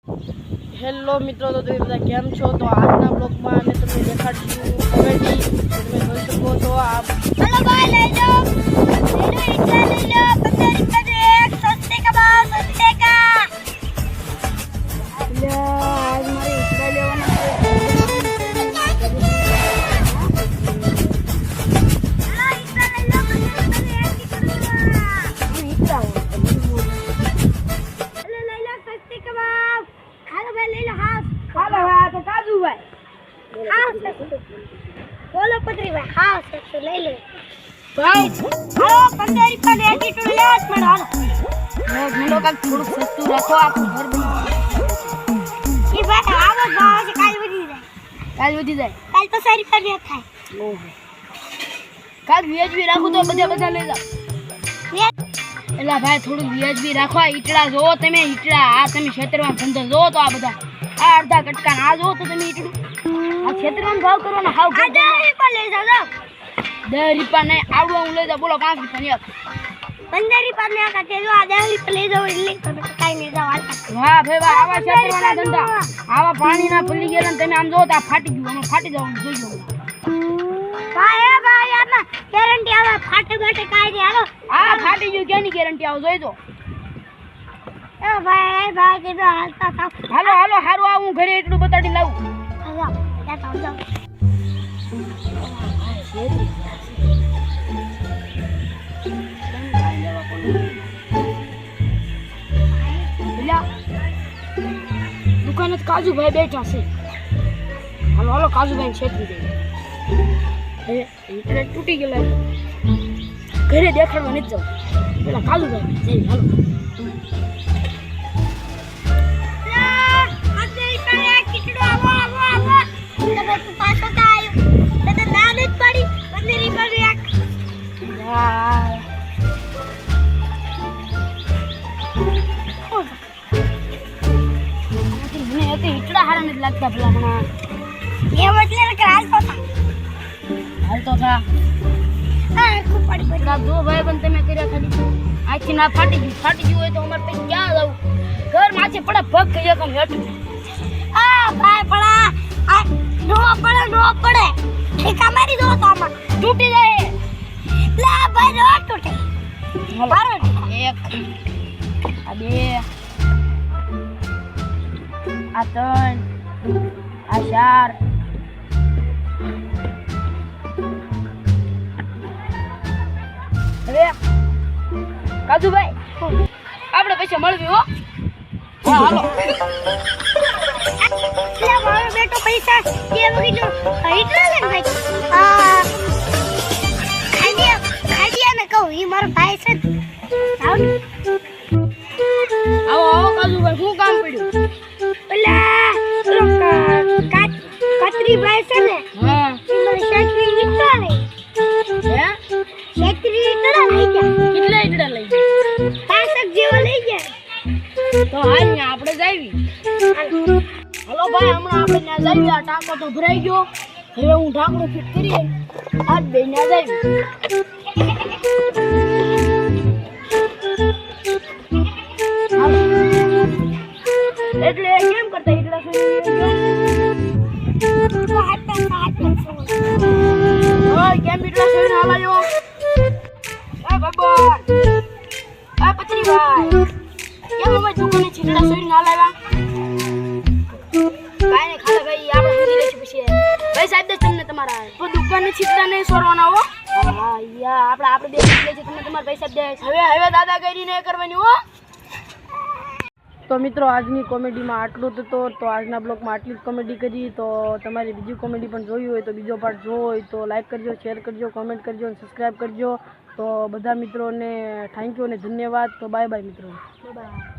Hello મિત્રો, તો તમે બધા કેમ છો? તો આજના બ્લોગમાં અમે તમને દેખાડીશું કોમેડી. તમે જોઈ શકો છો આ हेलो भाई ले लो इतना ले लो 15 रुपए दे एक सस्ते का भाव सस्ते का आज मारे इतना लेवाना तो काजू भाई हां बोलो पत्री भाई हां सस्ते ले ले भाई हां 15 रुपए दे एटीट्यूड ले आज में हाल મેં का થોડું સસ્તું રાખો આપણું ઘર બની ये भाई आवत भाव से काल वधी जाए કાલ વધી જાય काल तो 100 रुपए में થાય ઓહો કાલ વ્યાજબી રાખો તો બધા લઈ જાવ એલા ભાઈ થોડું વ્યાજબી રાખો ઈટડા જોવો તમે ઈટડા આ તમે ક્ષેત્રમાં ધંધો જોવો તો આ બધા આ અડધા કટકા આ જોવો તો તમે ઈટડું આ ક્ષેત્રમાં ભાવ કરો ને હાવ આ 10 રૂપિયા લઈ જાવ 10 રૂપિયા નહીં આવડું હું લઈ જાવ બોલો 5 રૂપિયા 15 રૂપિયા ને કાતે જો આ 10 રૂપિયા લઈ જાવ એટલે તમે કાઈ નહીં જાવ વાહ ભાઈ વાહ આવા ક્ષેત્રના ધંધા આવા પાણીના પલ્લી ગયેલા તમે આમ જોવો તો આ ફાટી ગયું અમે ફાટી જવાનું જોઈ લો ભાઈ આમાં ગેરંટી આવે ફાટે બાટે કાઈ નહીં હાલો આ ફાટી ગયું કેની ગેરંટી આવો જોઈ દો એ ભાઈ કે હાલતા થાવ હાલો હાલો હારું આ હું ઘરે એટલું બતાડી લાવું હાલો જાતા જાવ દુકાને કાજુભાઈ બેઠા છે હાલો હાલો કાજુભાઈ છેતરી દે એટલે તૂટી ગયેલા ઘરે દેખાડવા નથી જાવ પેલા કાજુભાઈ જઈ હાલો ઈટડા હારા નથી લાગતા પેલા હમણાં હાલતો થા જો ભાઈ પણ તમે કર્યા ખાલી આખી ના ફાટી ગયું હોય તો અમારે પછી ક્યાં જવું ઘર માથે પડે પગ કહીએ કમ હેઠું નો પડે ઠેકા મારી દો તો આમાં તૂટી જાય લા ભાઈ નો તૂટે મારો એક આ બે આ ત્રણ આ ચાર હવે કાજુભાઈ આપણે પૈસા મળવી હો હા હાલો મારો બેટો પૈસા કે વગીનો એટલા લે ભાઈ ખાડિયા મે કહું ઈ મારો ભાઈ છે આવો કાજુભાઈ શું કામ પડ્યું કાતરી ભાઈ છે ને હા ઈ મારી શેકરી ઈટડા લઈ હે શેકરી ઈટડા લઈ ગયા કેટલા ઈટડા લઈ ગયા પાસક જેવા લઈ ગયા તો હાલ ને આપણે જાવી હલો ભાઈ હમણાં આપણે ત્યાં જાવી આ ટાંકો તો ભરાઈ ગયો હવે હું ઢાંકણું ફિટ કરીએ આજ બે ત્યાં જાવી એટલે કેમ કરતા ઈટડા કેમ ઈટડા સોઈને હાલાયો બાબા આ પત્રીભાઈ કેમ અમે દુકાને છીટડા સોઈને હાલાવ્યા કાઈ ને ખાલે ભાઈ આપણે પૂરી લેશું પછી ભાઈ સાહેબ દે તમને તમારા તો દુકાને છીટડા નહીં સોરવાના હો હા યા આપણે બે લઈ છે તમને તમારા પૈસા દે હવે દાદાગીરી નહીં કરવાની હો તો મિત્રો આજની કોમેડીમાં આટલું જ હતો તો આજના બ્લોગમાં આટલી જ કોમેડી કરી તો તમારી બીજી કોમેડી પણ જોઈ હોય તો બીજો પાર્ટ જોવો હોય તો લાઈક કરજો શેર કરજો કોમેન્ટ કરજો અને સબસ્ક્રાઈબ કરજો તો બધા મિત્રોને થેન્ક યુ અને ધન્યવાદ તો બાય બાય મિત્રો બાય